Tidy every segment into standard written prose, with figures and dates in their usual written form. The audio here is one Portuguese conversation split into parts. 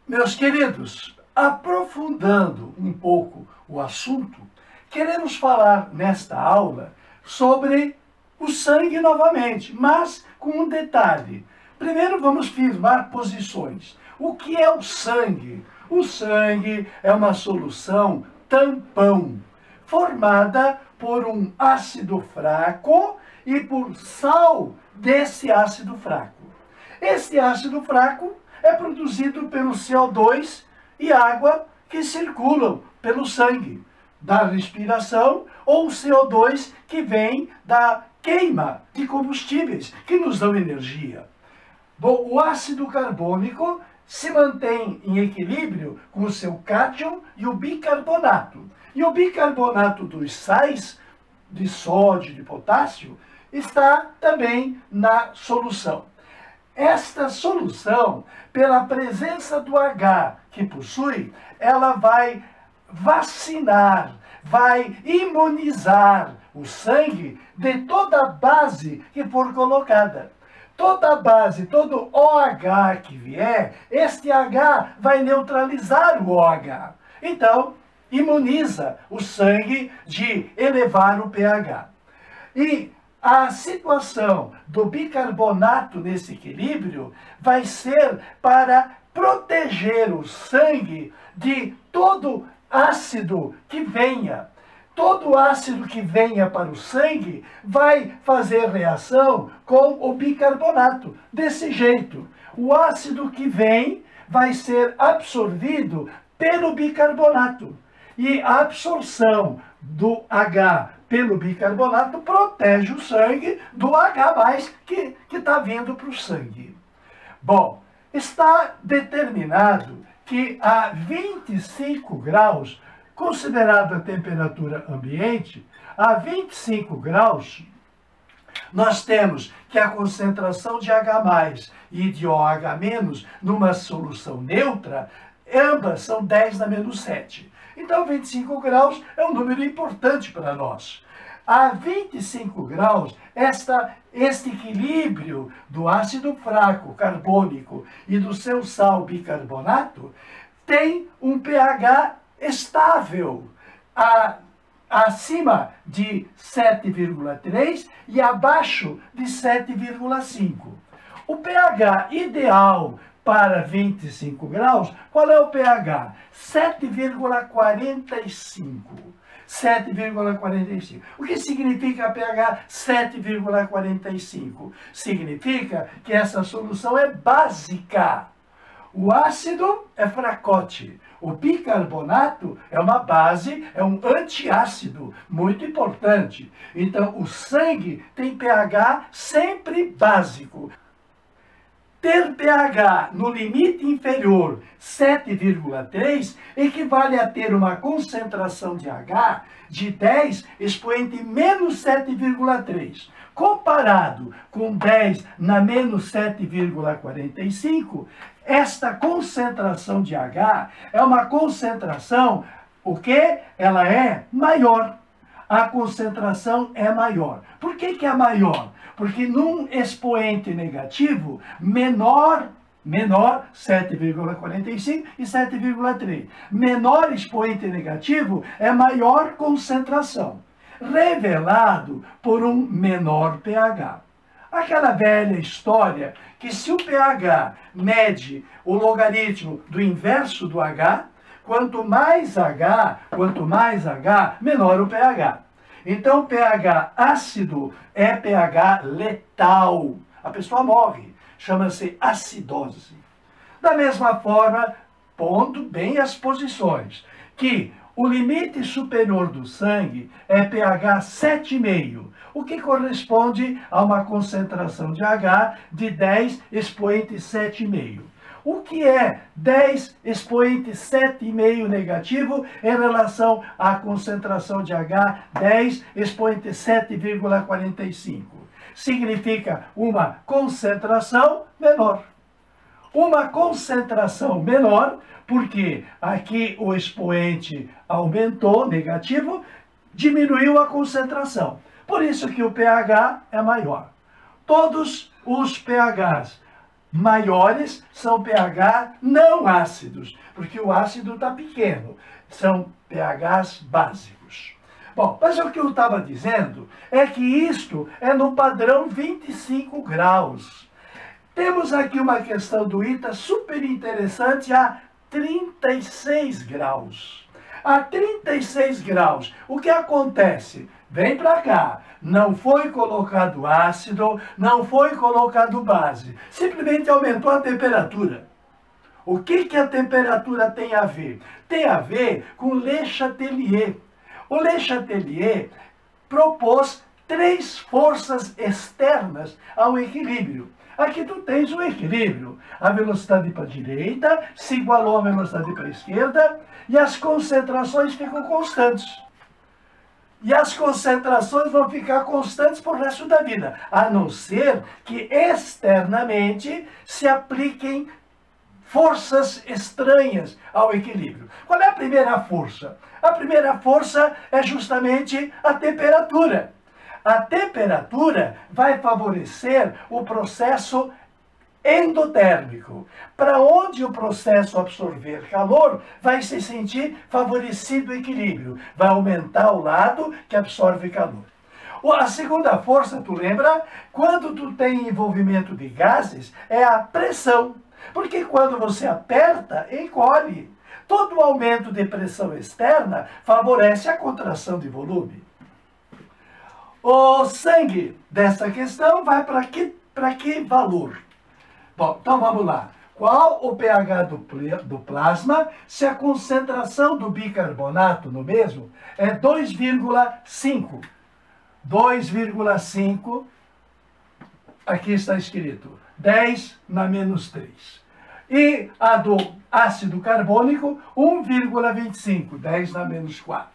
Meus queridos, aprofundando um pouco o assunto, queremos falar nesta aula sobre o sangue novamente, mas com um detalhe. Primeiro vamos firmar posições. O que é o sangue? O sangue é uma solução tampão, formada por um ácido fraco e por sal desse ácido fraco. Esse ácido fraco é produzido pelo CO2 e água que circulam pelo sangue, da respiração, ou CO2 que vem da queima de combustíveis que nos dão energia. Bom, o ácido carbônico se mantém em equilíbrio com o seu cátion e o bicarbonato. E o bicarbonato dos sais, de sódio, de potássio, está também na solução. Esta solução, pela presença do H que possui, ela vai vacinar, vai imunizar o sangue de toda a base que for colocada. Toda a base, todo OH que vier, este H vai neutralizar o OH. Então, imuniza o sangue de elevar o pH. E a situação do bicarbonato nesse equilíbrio vai ser para proteger o sangue de todo ácido que venha. Todo ácido que venha para o sangue vai fazer reação com o bicarbonato. Desse jeito, o ácido que vem vai ser absorvido pelo bicarbonato. E a absorção do H pelo bicarbonato protege o sangue do H+, que está vindo para o sangue. Bom, está determinado que a 25 graus, considerada a temperatura ambiente, a 25 graus, nós temos que a concentração de H+ e de OH- numa solução neutra, ambas são 10 na menos 7. Então, 25 graus é um número importante para nós. A 25 graus, este equilíbrio do ácido fraco carbônico e do seu sal bicarbonato tem um pH estável, acima de 7,3 e abaixo de 7,5. O pH ideal para 25 graus, qual é o pH? 7,45. 7,45. O que significa pH 7,45? Significa que essa solução é básica. O ácido é fracote. O bicarbonato é uma base, é um antiácido, muito importante. Então, o sangue tem pH sempre básico. Ter pH no limite inferior 7,3 equivale a ter uma concentração de H de 10 expoente menos 7,3. Comparado com 10 na menos 7,45, esta concentração de H é uma concentração, o que? Ela é maior. A concentração é maior. Por que é maior? Porque num expoente negativo, menor 7,45 e 7,3. Menor expoente negativo é maior concentração, revelado por um menor pH. Aquela velha história que se o pH mede o logaritmo do inverso do H, quanto mais H, menor o pH. Então, pH ácido é pH letal. A pessoa morre. Chama-se acidose. Da mesma forma, pondo bem as posições, que o limite superior do sangue é pH 7,5, o que corresponde a uma concentração de H de 10 expoente 7,5. O que é 10 expoente 7,5 negativo em relação à concentração de H 10 expoente 7,45? Significa uma concentração menor. Uma concentração menor, porque aqui o expoente aumentou, negativo, diminuiu a concentração. Por isso que o pH é maior. Todos os pHs maiores são pH não ácidos, porque o ácido está pequeno, são pHs básicos. Bom, mas o que eu estava dizendo é que isto é no padrão 25 graus. Temos aqui uma questão do ITA super interessante a 36 graus. A 36 graus, o que acontece? Vem para cá, não foi colocado ácido, não foi colocado base, simplesmente aumentou a temperatura. O que a temperatura tem a ver? Tem a ver com Le Chatelier. O Le Chatelier propôs 3 forças externas ao equilíbrio. Aqui tu tens o equilíbrio. A velocidade para a direita se igualou à velocidade para a esquerda e as concentrações ficam constantes. E as concentrações vão ficar constantes por resto da vida, a não ser que externamente se apliquem forças estranhas ao equilíbrio. Qual é a primeira força? A primeira força é justamente a temperatura. A temperatura vai favorecer o processo endotérmico. Para onde o processo absorver calor, vai se sentir favorecido o equilíbrio. Vai aumentar o lado que absorve calor. A segunda força, tu lembra? Quando tu tem envolvimento de gases, é a pressão. Porque quando você aperta, encolhe. Todo aumento de pressão externa favorece a contração de volume. O sangue dessa questão vai para que valor? Bom, então vamos lá. Qual o pH do plasma se a concentração do bicarbonato no mesmo é 2,5? 2,5, aqui está escrito 10 na menos 3. E a do ácido carbônico, 1,25, 10 na menos 4.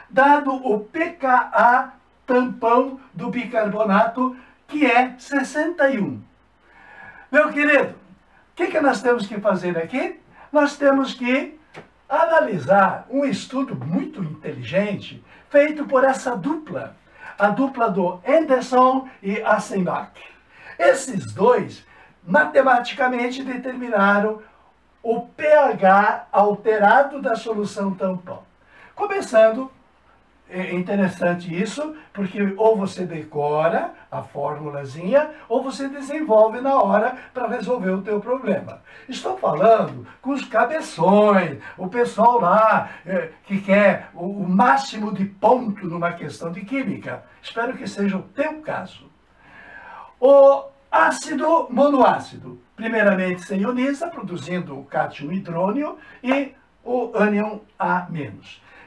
Dado o pKa tampão do bicarbonato, que é 61. Meu querido, o que nós temos que fazer aqui? Nós temos que analisar um estudo muito inteligente feito por essa dupla, a dupla do Anderson e Assenbach. Esses dois matematicamente determinaram o pH alterado da solução tampão. Começando, é interessante isso, porque ou você decora a formulazinha, ou você desenvolve na hora para resolver o teu problema. Estou falando com os cabeções, o pessoal lá que quer o máximo de ponto numa questão de química. Espero que seja o teu caso. O ácido monoácido, primeiramente se ioniza, produzindo o cátion hidrônio e o ânion A-.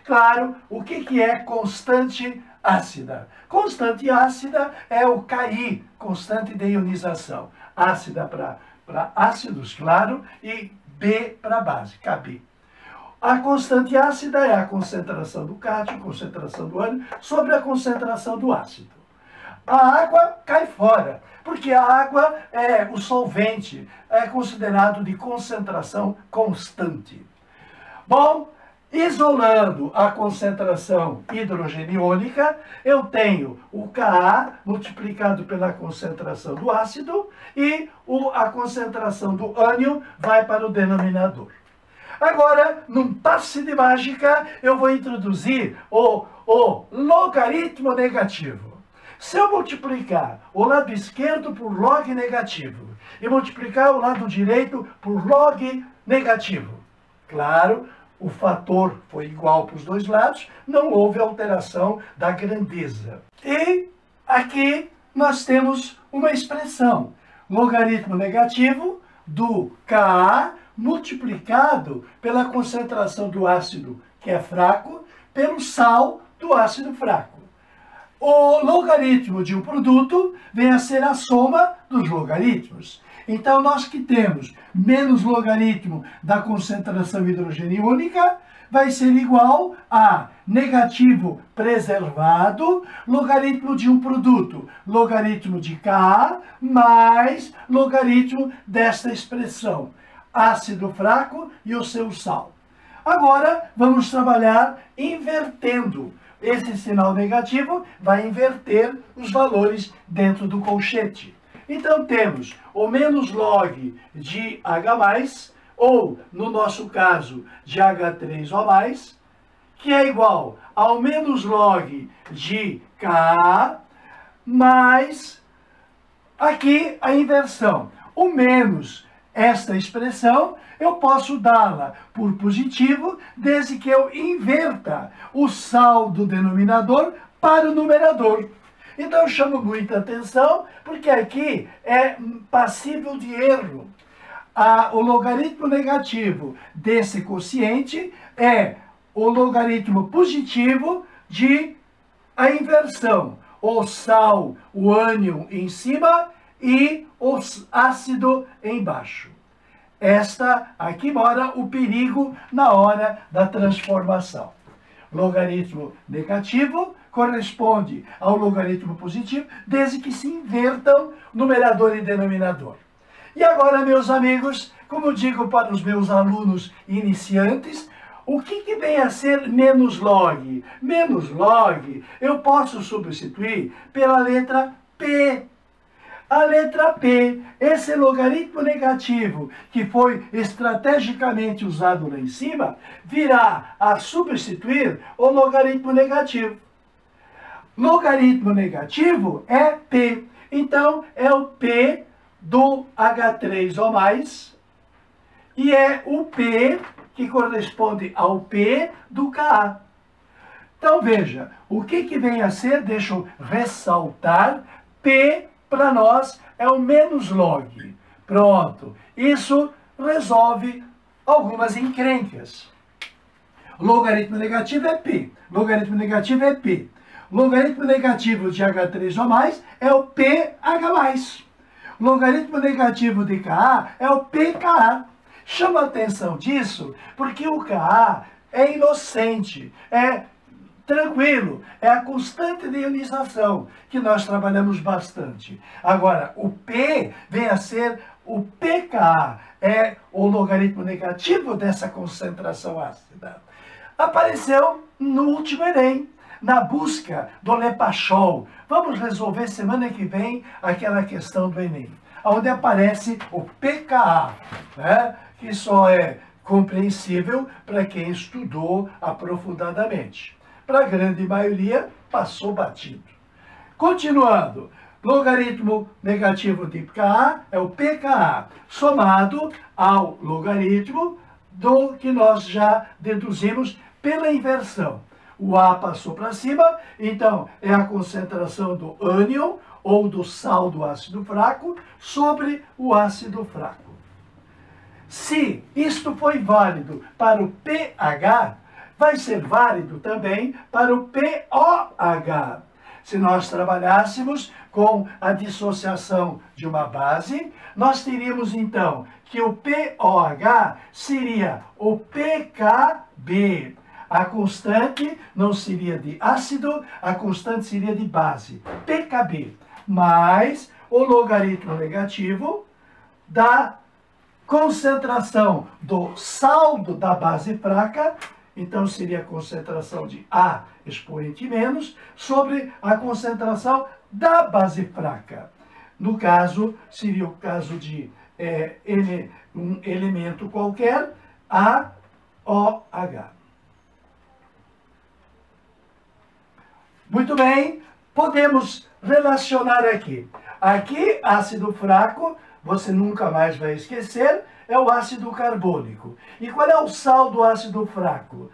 Claro, o que é constante ácida? Constante ácida é o Ki, constante de ionização. Ácida para ácidos, claro, e B para base, Kb. A constante ácida é a concentração do cátion, concentração do ânion, sobre a concentração do ácido. A água cai fora, porque a água é o solvente, é considerado de concentração constante. Bom, isolando a concentração hidrogeniônica, eu tenho o Ka multiplicado pela concentração do ácido e a concentração do ânion vai para o denominador. Agora, num passe de mágica, eu vou introduzir o logaritmo negativo. Se eu multiplicar o lado esquerdo por log negativo e multiplicar o lado direito por log negativo, claro, o fator foi igual para os dois lados, não houve alteração da grandeza. E aqui nós temos uma expressão, logaritmo negativo do Ka multiplicado pela concentração do ácido, que é fraco, pelo sal do ácido fraco. O logaritmo de um produto vem a ser a soma dos logaritmos. Então, nós que temos menos logaritmo da concentração hidrogeniônica, vai ser igual a negativo preservado, logaritmo de um produto, logaritmo de Ka, mais logaritmo desta expressão, ácido fraco e o seu sal. Agora, vamos trabalhar invertendo. Esse sinal negativo vai inverter os valores dentro do colchete. Então temos o menos log de H+, ou, no nosso caso, de H3O+, que é igual ao menos log de Ka, mais aqui a inversão. O menos esta expressão, eu posso dá-la por positivo, desde que eu inverta o saldo denominador para o numerador. Então eu chamo muita atenção, porque aqui é passível de erro. O logaritmo negativo desse quociente é o logaritmo positivo de a inversão. O sal, o ânion em cima e o ácido embaixo. Aqui mora o perigo na hora da transformação. Logaritmo negativo corresponde ao logaritmo positivo, desde que se invertam numerador e denominador. E agora, meus amigos, como eu digo para os meus alunos iniciantes, o que vem a ser menos log? Menos log eu posso substituir pela letra P. A letra P, esse logaritmo negativo que foi estrategicamente usado lá em cima, virá a substituir o logaritmo negativo. Logaritmo negativo é P. Então, é o P do H3O+, e é o P que corresponde ao P do Ka. Então, veja, o que vem a ser, deixa eu ressaltar, P para nós é o menos log. Pronto, isso resolve algumas encrencas. Logaritmo negativo é P, logaritmo negativo é P. Logaritmo negativo de H3O+, é o PH+. Logaritmo negativo de Ka é o pKa. Chama a atenção disso, porque o Ka é inocente, é tranquilo, é a constante de ionização, que nós trabalhamos bastante. Agora, o P vem a ser o pKa, é o logaritmo negativo dessa concentração ácida. Apareceu no último Enem, na busca do Lepachol. Vamos resolver semana que vem aquela questão do Enem, onde aparece o pKa, né? Que só é compreensível para quem estudou aprofundadamente. Para a grande maioria, passou batido. Continuando, logaritmo negativo de Ka é o pKa, somado ao logaritmo do que nós já deduzimos pela inversão. O A passou para cima, então é a concentração do ânion, ou do sal do ácido fraco, sobre o ácido fraco. Se isto foi válido para o pH, vai ser válido também para o pOH. Se nós trabalhássemos com a dissociação de uma base, nós teríamos então que o pOH seria o pKb. A constante não seria de ácido, a constante seria de base, pKb, mais o logaritmo negativo da concentração do saldo da base fraca, então seria a concentração de A expoente menos, sobre a concentração da base fraca. No caso, seria o caso de um elemento qualquer, AOH. Muito bem, podemos relacionar aqui. Aqui, ácido fraco, você nunca mais vai esquecer, é o ácido carbônico. E qual é o sal do ácido fraco?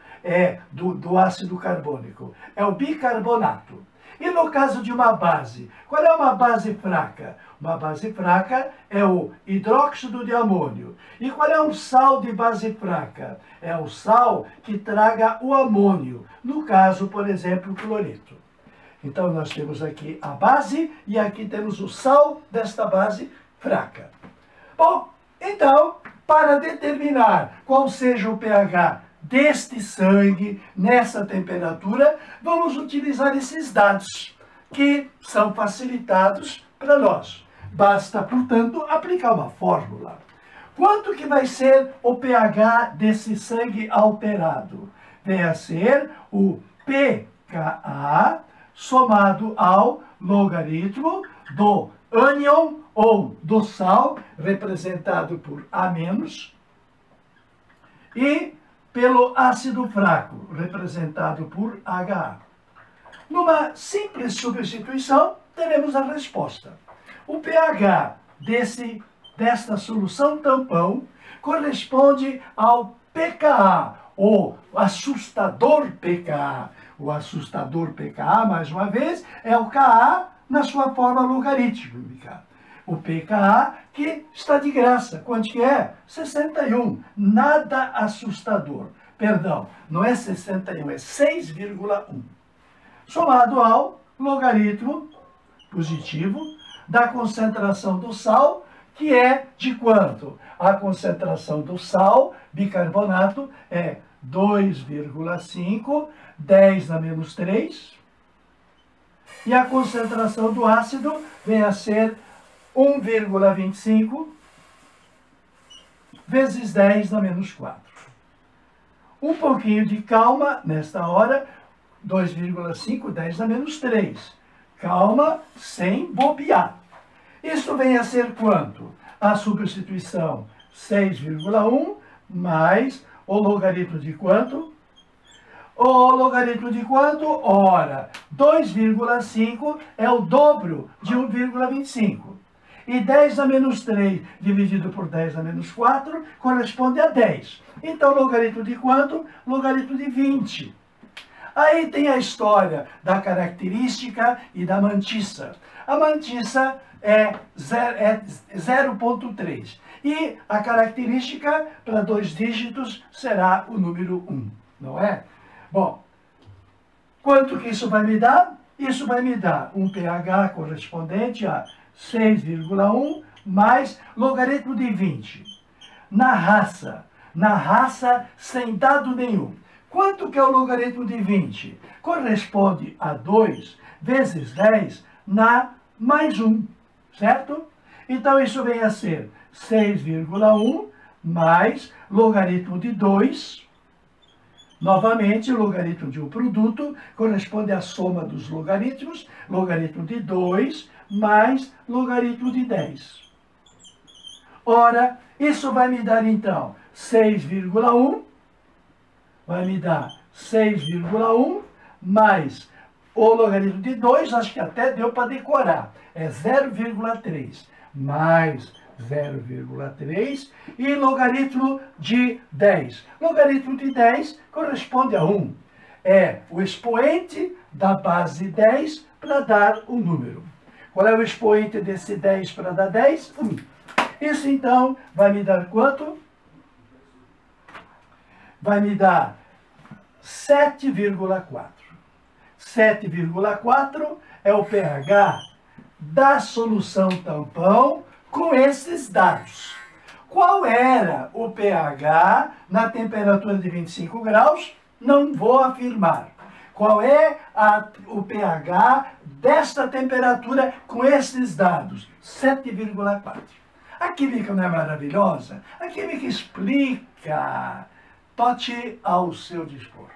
Do ácido carbônico? É o bicarbonato. E no caso de uma base, qual é uma base fraca? Uma base fraca é o hidróxido de amônio. E qual é um sal de base fraca? É o sal que traga o amônio. No caso, por exemplo, o cloreto. Então, nós temos aqui a base e aqui temos o sal desta base fraca. Bom, então, para determinar qual seja o pH deste sangue nessa temperatura, vamos utilizar esses dados, que são facilitados para nós. Basta, portanto, aplicar uma fórmula. Quanto que vai ser o pH desse sangue alterado? Vem a ser o pKa somado ao logaritmo do ânion, ou do sal, representado por A-, e pelo ácido fraco, representado por HA. Numa simples substituição, teremos a resposta. O pH desta solução tampão corresponde ao pKa, ou assustador pKa. O assustador pKa, mais uma vez, é o Ka na sua forma logarítmica. O pKa que está de graça. Quanto que é? 61. Nada assustador. Perdão, não é 61, é 6,1. Somado ao logaritmo positivo da concentração do sal, que é de quanto? A concentração do sal, bicarbonato, é 2,5, 10 na menos 3. E a concentração do ácido vem a ser 1,25 vezes 10 na menos 4. Um pouquinho de calma nesta hora, 2,5, 10 na menos 3. Calma, sem bobear. Isso vem a ser quanto? A substituição 6,1 mais o logaritmo de quanto? O logaritmo de quanto? Ora, 2,5 é o dobro de 1,25. E 10 a menos 3 dividido por 10 a menos 4 corresponde a 10. Então, logaritmo de quanto? Logaritmo de 20. Aí tem a história da característica e da mantissa. A mantissa é 0,3. E a característica para 2 dígitos será o número 1, não é? Bom, quanto que isso vai me dar? Isso vai me dar um pH correspondente a 6,1 mais logaritmo de 20. Na raça sem dado nenhum. Quanto que é o logaritmo de 20? Corresponde a 2 vezes 10 na mais 1, certo? Então, isso vem a ser 6,1 mais logaritmo de 2. Novamente, o logaritmo de um produto corresponde à soma dos logaritmos, logaritmo de 2 mais logaritmo de 10. Ora, isso vai me dar, então, 6,1, vai me dar 6,1 mais o logaritmo de 2, acho que até deu para decorar, é 0,3 mais 0,3 e logaritmo de 10. Logaritmo de 10 corresponde a 1. É o expoente da base 10 para dar o número. Qual é o expoente desse 10 para dar 10? 1. Isso, então, vai me dar quanto? Vai me dar 7,4. 7,4 é o pH da solução tampão com esses dados. Qual era o pH na temperatura de 25 graus? Não vou afirmar. Qual é o pH desta temperatura com esses dados? 7,4. A química não é maravilhosa? A química explica. Tote ao seu dispor.